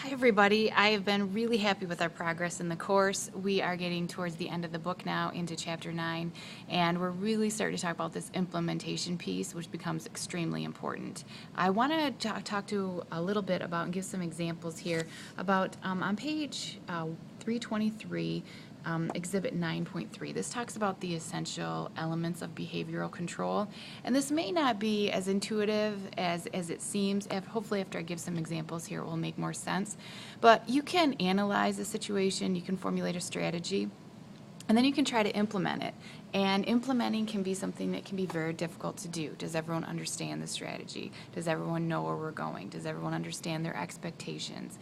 Hi everybody, I have been really happy with our progress in the course. We are getting towards the end of the book now into chapter 9, and we're really starting to talk about this implementation piece, which becomes extremely important. I want to talk to a little bit about and give some examples here about on page 323, Exhibit 9.3. This talks about the essential elements of behavioral control, and this may not be as intuitive as it seems. Hopefully after I give some examples here, it will make more sense. But you can analyze a situation, you can formulate a strategy, and then you can try to implement it. And implementing can be something that can be very difficult to do. Does everyone understand the strategy? Does everyone know where we're going? Does everyone understand their expectations?